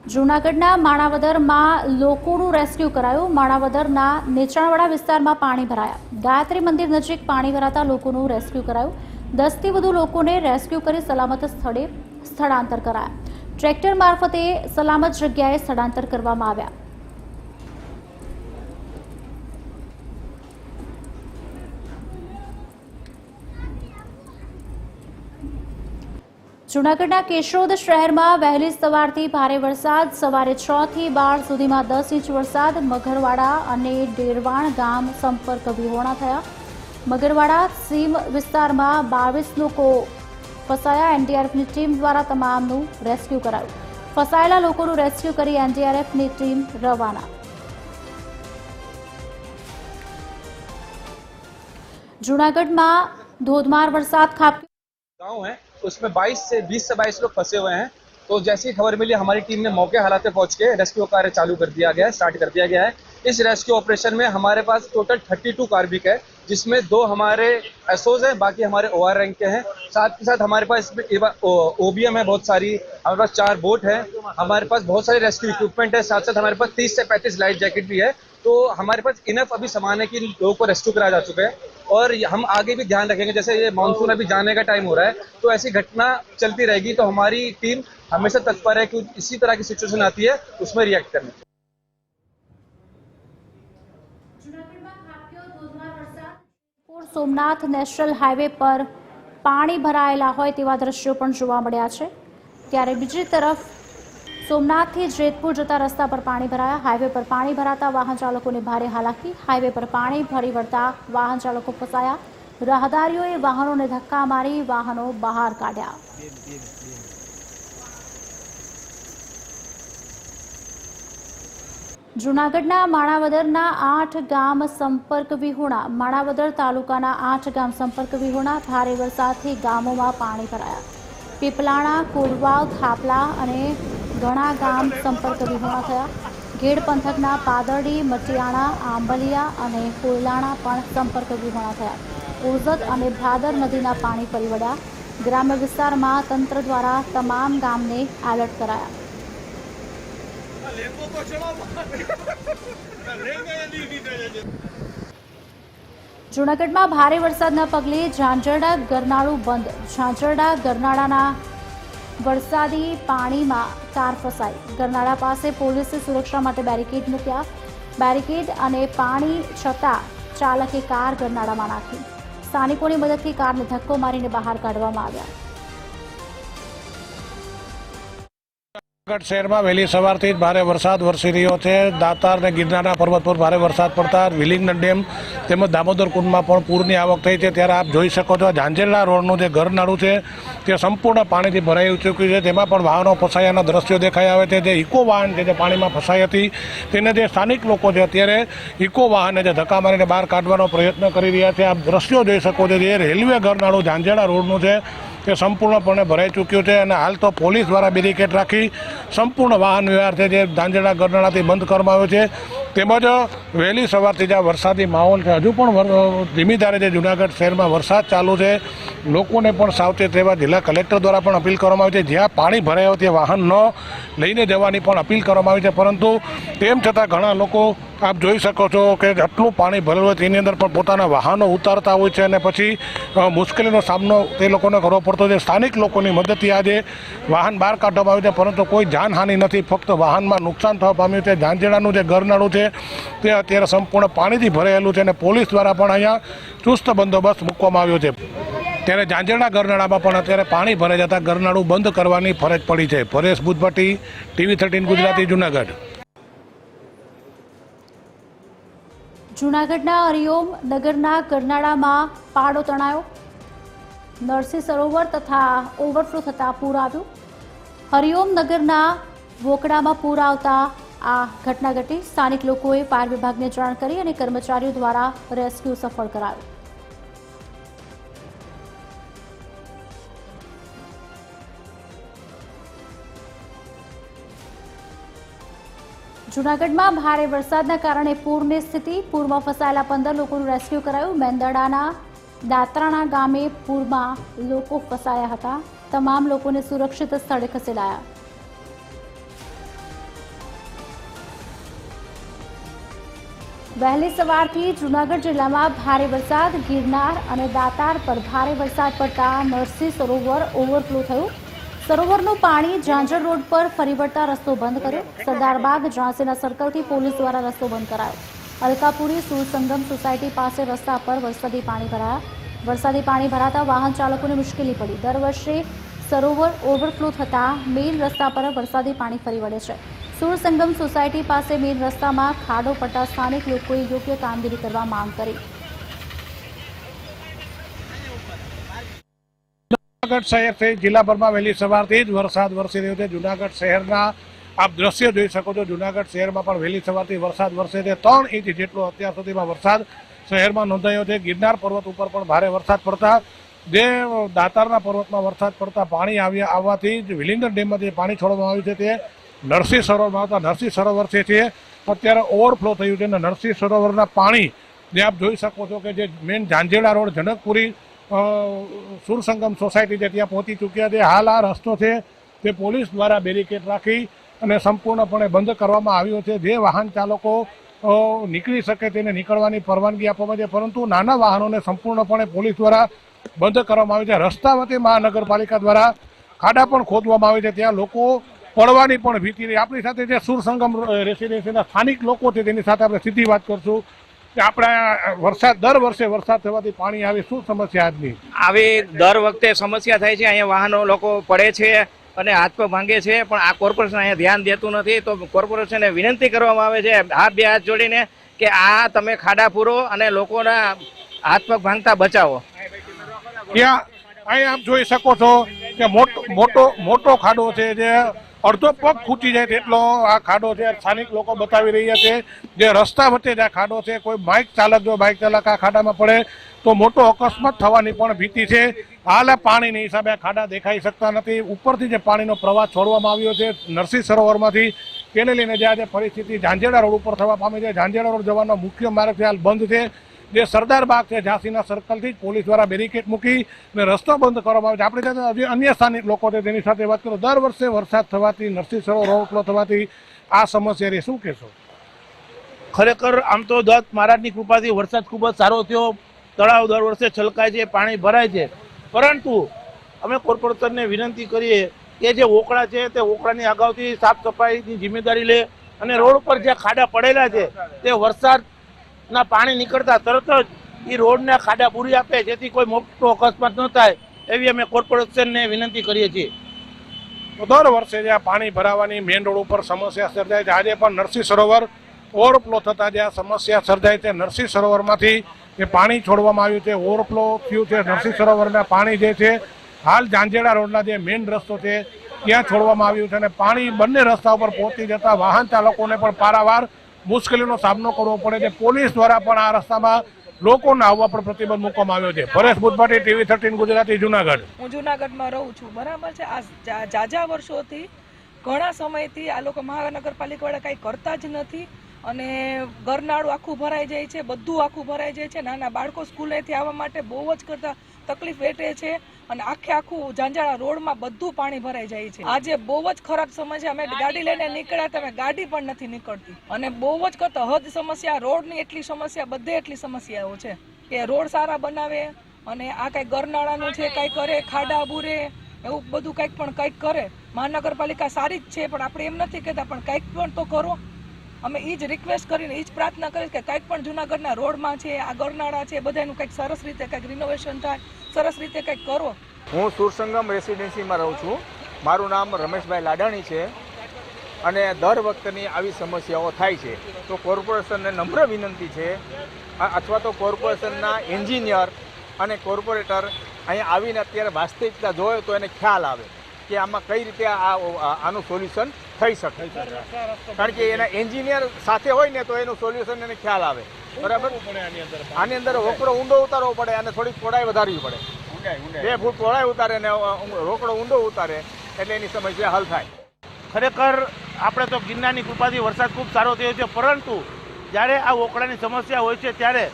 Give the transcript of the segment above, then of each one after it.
જૂનાગઢના માણાવદરમાં લોકોનું રેસ્ક્યુ કરાયું। માણાવદરના નીચાણવાળા વિસ્તારમાં પાણી ભરાયા। ગાયત્રી મંદિર નજીક પાણી ભરાતા લોકોનું રેસ્ક્યુ કરાયું। 10 થી વધુ લોકોને રેસ્ક્યુ કરી સલામત સ્થળે સ્થળાંતર કરાયા। ટ્રેક્ટર મારફતે સલામત જગ્યાએ સ્થળાંતર કરવામાં આવ્યા। જૂનાગઢના કેશોદ શહેરમાં વહેલી સવારથી ભારે વરસાદ। સવારે 6 થી 12 સુધીમાં 10 ઇંચ વરસાદ। મગરવાડા અને ડેરવાણ ગામ સંપર્ક વિહોણા થયા। મગરવાડા સીમ વિસ્તારમાં 22 લોકો ફસાયા। એનડીઆરએફની ટીમ દ્વારા તમામનું રેસ્ક્યુ કરાયું। ફસાયેલા લોકોનું રેસ્ક્યુ કરી એનડીઆરએફની ટીમ રવાના। જૂનાગઢમાં ધોધમાર વરસાદ ખાબક્યો। गांव है उसमें 20 से 22 लोग फंसे हुए हैं। तो जैसी खबर मिली हमारी टीम ने मौके हालात पे पहुंच के रेस्क्यू कार्य चालू कर दिया गया है, स्टार्ट कर दिया गया है। इस रेस्क्यू ऑपरेशन में हमारे पास टोटल 32 कार्मिक है, जिसमें 2 हमारे एसओज हैं, बाकी हमारे ओआर रैंक के हैं। साथ के साथ हमारे पास ओबीएम है बहुत सारी, हमारे पास 4 बोट है, हमारे पास बहुत सारे रेस्क्यू इक्विपमेंट है। साथ साथ हमारे पास 30 से 35 लाइफ जैकेट भी है। तो हमारे पास इनफ अभी सामान है कि लोगों को रेस्क्यू कराया जा चुका है। और हम आगे भी ध्यान रखेंगे, जैसे ये मानसून अभी जाने का टाइम हो रहा है तो ऐसी घटना चलती रहेगी। तो हमारी टीम हमेशा तत्पर है कि इसी तरह की सिचुएशन आती है उसमें रिएक्ट करने। સોમનાથ નેશનલ હાઈવે પર પાણી ભરાયેલા હોય તેવા દ્રશ્યો પણ જોવા મળ્યા છે। ત્યારે બીજી તરફ સોમનાથથી જેતપુર જતા રસ્તા પર પાણી ભરાયા। હાઈવે પર પાણી ભરાતા વાહન ચાલકોને ભારે હાલાકી। હાઈવે પર પાણી ભરી વળતા વાહન ચાલકો ફસાયા। રાહદારીઓએ વાહનોને ધક્કા મારી વાહનો બહાર કાઢ્યા। જૂનાગઢના માણાવદરના 8 ગામ સંપર્ક વિહોણા। માણાવદર તાલુકાના 8 ગામ સંપર્ક વિહોણા। ભારે વરસાદથી ગામોમાં પાણી ભરાયા। પીપલાણા, કોરવાવ, થાપલા અને ઘણા ગામ સંપર્ક વિહોણા થયા। ગેડ પંથકના પાદરડી, મટિયાણા, આંબલિયા અને કોયલાણા પણ સંપર્ક વિહોણા થયા। ઉઝત અને ભાદર નદીના પાણી ફરી વળ્યા। ગ્રામ્ય વિસ્તારમાં તંત્ર દ્વારા તમામ ગામને એલર્ટ કરાયા। જૂનાગઢમાં ભારે વરસાદના પગલે ઝાંઝરડા ગરનાળું બંધ। ઝાંઝરડા ગરનાળાના વરસાદી પાણીમાં કાર ફસાઈ। ગરનાળા પાસે પોલીસે સુરક્ષા માટે બેરિકેડ મૂક્યા। બેરિકેડ અને પાણી છતાં ચાલકે કાર ગરનાળામાં નાખી। સ્થાનિકોની મદદથી કારને ધક્કો મારીને બહાર કાઢવામાં આવ્યા। જૂનાગઢ શહેરમાં વહેલી સવારથી જ ભારે વરસાદ વરસી રહ્યો છે। દાતાર અને ગિરનારના પર્વત પર ભારે વરસાદ પડતા વિલિંગડન ડેમ તેમજ દામોદર કુંડમાં પણ પૂરની આવક થઈ છે। ત્યારે આપ જોઈ શકો છો ઝાંઝરડા રોડનું જે ગરનાળું છે તે સંપૂર્ણ પાણીથી ભરાઈ ચૂક્યું છે। તેમાં પણ વાહનો ફસાયાના દ્રશ્યો દેખાઈ આવે છે। જે ઇકો વાહન છે જે પાણીમાં ફસાઈ હતી તેને જે સ્થાનિક લોકો છે અત્યારે ઇકો વાહનને જે ધક્કા મારીને બહાર કાઢવાનો પ્રયત્ન કરી રહ્યા છે। આપ દ્રશ્યો જોઈ શકો છો જે રેલવે ગરનાળું ઝાંઝરડા રોડનું છે તે સંપૂર્ણપણે ભરાઈ ચૂક્યું છે અને હાલ તો પોલીસ દ્વારા બેરિકેડ રાખી સંપૂર્ણ વાહન વ્યવહાર છે જે ઝાંઝરડા ગરનાળાથી બંધ કરવામાં આવ્યો છે। તેમજ વહેલી સવારથી જે વરસાદી માહોલ છે હજુ પણ ધીમી ધારે જે જૂનાગઢ શહેરમાં વરસાદ ચાલુ છે। લોકોને પણ સાવચેત રહેવા જિલ્લા કલેક્ટર દ્વારા પણ અપીલ કરવામાં આવી છે। જ્યાં પાણી ભરાયું ત્યાં વાહન ન લઈને જવાની પણ અપીલ કરવામાં આવી છે। પરંતુ તેમ છતાં ઘણા લોકો આપ જોઈ શકો છો કે આટલું પાણી ભરેલું હોય તેની અંદર પણ પોતાના વાહનો ઉતારતા હોય છે અને પછી મુશ્કેલીનો સામનો તે લોકોને કરવો પડતો છે। સ્થાનિક લોકોની મદદથી આજે વાહન બહાર કાઢવામાં આવ્યું છે પરંતુ કોઈ જાનહાનિ નથી, ફક્ત વાહનમાં નુકસાન થવા પામ્યું છે। ઝાંઝરડાનું જે ગરનાળું છે તે અત્યારે સંપૂર્ણ પાણીથી ભરાયેલું છે અને પોલીસ દ્વારા પણ અહીંયા ચુસ્ત બંદોબસ્ત મૂકવામાં આવ્યો છે। ત્યારે ઝાંઝરડા ગરનાળામાં પણ અત્યારે પાણી ભરાઈ જતાં ગરનાળું બંધ કરવાની ફરજ પડી છે। પરેશ બુદ્ધભટ્ટી, TV13 ગુજરાતી, જૂનાગઢ। જૂનાગઢના હરિઓમ નગરના ગરનાળામાં પાડો તણાયો। નરસિંહ સરોવર તથા ઓવરફ્લો થતાં પૂર આવ્યું। હરિઓમ નગરના વોકડામાં પૂર આવતા આ ઘટના ઘટી। સ્થાનિક લોકોએ ફાયર વિભાગને જાણ કરી અને કર્મચારીઓ દ્વારા રેસ્ક્યુ સફળ કરાયું। જૂનાગઢમાં ભારે વરસાદના કારણે પૂરની સ્થિતિ। પૂરમાં ફસાયેલા 15 લોકોનું રેસ્ક્યુ કરાયું। મેંદરડાના દાત્રાણા ગામે પૂરમાં લોકો ફસાયા હતા। તમામ લોકોને સુરક્ષિત સ્થળે ખસેડાયા। વહેલી સવારથી જૂનાગઢ જિલ્લામાં ભારે વરસાદ, ગિરનાર અને દાતાર પર ભારે વરસાદ પડતા નરસિંહ સરોવર ઓવરફ્લો થયું. સરોવરનું પાણી ઝાંઝર રોડ પર ફરી વળતા રસ્તો બંધ કર્યો. સરદારબાગ ઝાંસીના સર્કલથી પોલીસ દ્વારા રસ્તો બંધ કરાયો. અલકાપુરી સુરસંગમ સોસાયટી પાસે રસ્તા પર વરસાદી પાણી ભરાયા. વરસાદી પાણી ભરાતા વાહન ચાલકોને મુશ્કેલી પડી. દર વર્ષે સરોવર ઓવરફ્લો થતાં મેઇન રસ્તા પર વરસાદી પાણી ફરી વળે છે. સુરસંગમ સોસાયટી પાસે મેઇન રસ્તામાં ખાડો પડતા સ્થાનિક લોકોએ યોગ્ય કામગીરી કરવા માંગ કરી. જૂનાગઢ શહેર સહિત જિલ્લાભરમાં વહેલી સવારથી જ વરસાદ વરસી રહ્યો છે. જૂનાગઢ શહેરના આપ દ્રશ્ય જોઈ શકો છો. જૂનાગઢ શહેરમાં પણ વહેલી સવારથી વરસાદ વરસે છે. 3 ઇંચ જેટલો અત્યાર સુધીમાં વરસાદ શહેરમાં નોંધાયો છે. ગિરનાર પર્વત ઉપર પણ ભારે વરસાદ પડતા જે દાતારના પર્વતમાં વરસાદ પડતા પાણી આવવાથી જ વિલિંગર ડેમમાંથી પાણી છોડવામાં આવ્યું છે તે નરસિંહ સરોવરમાં આવતા નરસિંહ સરોવર છે અત્યારે ઓવરફ્લો થયું છે અને નરસિંહ સરોવરના પાણી જે આપ જોઈ શકો છો કે જે main Jhanjheda road Janakpuri સુરસંગમ society છે ત્યાં પહોંચી ચૂક્યા છે. હાલ આ રસ્તો છે તે પોલીસ દ્વારા બેરિકેડ રાખી અને સંપૂર્ણપણે બંધ કરવામાં આવ્યો છે. જે વાહન ચાલકો નીકળી શકે તેને નીકળવાની પરવાનગી આપવામાં છે, પરંતુ નાના વાહનોને સંપૂર્ણપણે પોલીસ દ્વારા બંધ કરવામાં આવે છે. રસ્તા વચ્ચે મહાનગરપાલિકા દ્વારા ખાડા પણ ખોદવામાં આવે છે. ત્યાં લોકો પડવાની પણ ભીતિ રહી. આપણી સાથે જે સુરસંગમ રેસિડેન્સીના સ્થાનિક લોકો છે તેની સાથે આપણે સીધી વાત કરશું કે આપણા દર વર્ષે વરસાદ થવાથી પાણી આવે, શું સમસ્યા આજની? આવી દર વખતે સમસ્યા થાય છે. અહીંયા વાહનો લોકો પડે છે અને હાથ પગ ભાંગે છે, પણ આ કોર્પોરેશન અહીંયા ધ્યાન દેતું નથી. તો કોર્પોરેશનને વિનંતી કરવામાં આવે છે બે હાથ જોડીને કે આ તમે ખાડા પૂરો અને લોકોના હાથ પગ ભાંગતા બચાવો. ત્યાં અહીં આપ જોઈ શકો છો કે મોટો ખાડો છે, જે અડધો પગ ખૂટી જાય તેટલો આ ખાડો છે. સ્થાનિક લોકો બતાવી રહ્યા છે જે રસ્તા વચ્ચે જ આ ખાડો છે. કોઈ બાઇક ચાલક આ ખાડામાં પડે તો મોટો અકસ્માત થવાની પણ ભીતિ છે. હાલ પાણીની હિસાબે આ ખાડા દેખાઈ શકતા નથી. ઉપરથી જે પાણીનો પ્રવાહ છોડવામાં આવ્યો છે નરસિંહ સરોવરમાંથી, તેને લઈને જે આજે પરિસ્થિતિ ઝાંઝેડા રોડ ઉપર થવા પામી છે. ઝાંઝેડા રોડ જવાનો મુખ્ય માર્ગ છે હાલ બંધ છે. જે સરદારબાગ છે ઝાંસીના સર્કલથી જ પોલીસ દ્વારા બેરિકેડ મૂકી અને રસ્તો બંધ કરવામાં આવે છે. આપણે સાથે હજી અન્ય સ્થાનિક લોકો છે તેની સાથે વાત કરો. દર વર્ષે વરસાદ થવાથી નરસિંહ સરોવર ઓવરફ્લો થવાથી આ સમસ્યા શું કહેશો? ખરેખર આમ તો દત્ત મહારાજની કૃપાથી વરસાદ ખૂબ જ સારો થયો. તળાવ દર વર્ષે છલકાય છે, પાણી ભરાય છે, પરંતુ અમે કોર્પોરેશનને વિનંતી કરીએ કે જે ઓકળા છે તે ઓકળાની અગાઉથી સાફ સફાઈની જિમ્મેદારી લે અને રોડ ઉપર જે ખાડા પડેલા છે તે વરસાદના પાણી નીકળતા તરત જ એ રોડના ખાડા પૂરી આપે, જેથી કોઈ મોટો અકસ્માત ન થાય એવી અમે કોર્પોરેશનને વિનંતી કરીએ છીએ. તો દર વર્ષે જે આ પાણી ભરાવાની મેઇન રોડ ઉપર સમસ્યા સર્જાય છે. આજે પણ નરસિંહ સરોવર ઓવરફ્લો થતાં જે આ સમસ્યા સર્જાય છે, નરસિંહ સરોવરમાંથી જે પાણી છોડવામાં આવ્યું છે ઓવરફ્લો થયું છે. નરસિંહ સરોવરના પાણી જે છે હાલ ઝાંઝેડા રોડના જે મેઇન રસ્તો છે ત્યાં છોડવામાં આવ્યું છે અને પાણી બંને રસ્તા ઉપર પહોંચી જતા વાહન ચાલકોને પણ પારાવાર મુશ્કેલીનો સામનો કરવો પડે છે. પોલીસ દ્વારા પણ આ રસ્તામાં લોકોને આવવા પર પ્રતિબંધ મૂકવામાં આવ્યો છે. પરેશ બુદ્ધભાટી, TV 13 ગુજરાતી, જુનાગઢ. હું જુનાગઢમાં રહું છું, બરાબર છે. આ જાજા વર્ષોથી ઘણા સમયથી આ લોકો મહાનગરપાલિકાવાળા કાંઈ કરતા જ નથી અને ગરનાળું આખું ભરાઈ જાય છે, બધું આખું ભરાઈ જાય છે. નાના બાળકો સ્કૂલેથી આવવા માટે બહુ જ કરતા તકલીફ વેઠે છે અને આખું ઝાંઝાળા રોડમાં બધું પાણી ભરાઈ જાય છે. આજે બહુ જ ખરાબ સમસ્યા. અમે ગાડી લઈને નીકળ્યા તમે ગાડી પણ નથી નીકળતી અને બહુ જ કરતા હદ સમસ્યા. રોડની એટલી સમસ્યા, બધે એટલી સમસ્યાઓ છે કે રોડ સારા બનાવે અને આ કંઈક ગરનાળાનું છે કાંઈ કરે, ખાડા બુરે, એવું બધું કંઈક કરે. મહાનગરપાલિકા સારી જ છે, પણ આપણે એમ નથી કહેતા, પણ કંઈક પણ તો કરો. અમે એ જ રિક્વેસ્ટ કરીને એ જ પ્રાર્થના કરીશ કે કંઈક પણ જુનાગઢના રોડમાં છે, આ ગરનાળા છે, બધાનું કંઈક સરસ રીતે કંઈક રિનોવેશન થાય, સરસ રીતે કંઈક કરો. હું સુરસંગમ રેસિડેન્સીમાં રહું છું. મારું નામ રમેશભાઈ લાડાણી છે અને દર વખતની આવી સમસ્યાઓ થાય છે. તો કોર્પોરેશનને નમ્ર વિનંતી છે અથવા તો કોર્પોરેશનના એન્જિનિયર અને કોર્પોરેટર અહીંયા આવીને અત્યારે વાસ્તવિકતા જોવે તો એને ખ્યાલ આવે કે આમાં કઈ રીતે આનું સોલ્યુશન થઈ શકે. કારણ કે એના એન્જિનિયર સાથે હોય ને તો એનું સોલ્યુશન એને ખ્યાલ આવે. બરાબર. આની અંદર રોકડો ઊંડો ઉતારવો પડે અને થોડીક પહોળાઈ વધારવી પડે. 2 ફૂટ પહોળાઈ ઉતારે ને રોકડો ઊંડો ઉતારે એટલે એની સમસ્યા હલ થાય. ખરેખર આપણે તો ગિરનારની કૃપાથી વરસાદ ખૂબ સારો થયો છે, પરંતુ જ્યારે આ ઓકળાની સમસ્યા હોય છે ત્યારે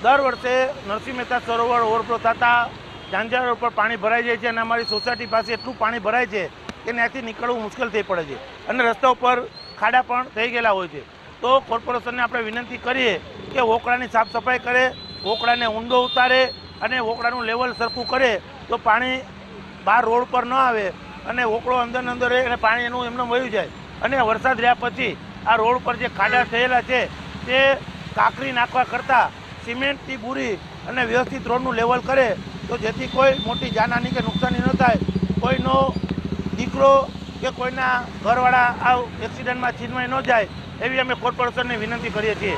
દર વર્ષે નરસિંહ મહેતા સરોવર ઓવરફ્લો થતાં ઝાંઝેડા રોડ પર પાણી ભરાઈ જાય છે અને અમારી સોસાયટી પાસે એટલું પાણી ભરાય છે કે ત્યાંથી નીકળવું મુશ્કેલ થઈ પડે છે અને રસ્તા ઉપર ખાડા પણ થઈ ગયેલા હોય છે. તો કોર્પોરેશનને આપણે વિનંતી કરીએ કે વોકળાની સાફ સફાઈ કરે, વોકળાને ઊંડો ઉતારે અને વોકળાનું લેવલ સરખું કરે તો પાણી બહાર રોડ પર ન આવે અને વોકળો અંદર ને અંદર રહે અને પાણી એનું એમને વયું જાય. અને વરસાદ રહ્યા પછી આ રોડ પર જે ખાડા થયેલા છે તે કાંકરી નાખવા કરતાં સિમેન્ટથી બૂરી અને વ્યવસ્થિત રોડનું લેવલ કરે તો જેથી કોઈ મોટી જાનહાની કે નુકસાની ન થાય, કોઈનો દીકરો કે કોઈના ઘરવાળા આ એક્સિડન્ટમાં છીનવાઈ ન જાય એવી અમે કોર્પોરેશનને વિનંતી કરીએ છીએ.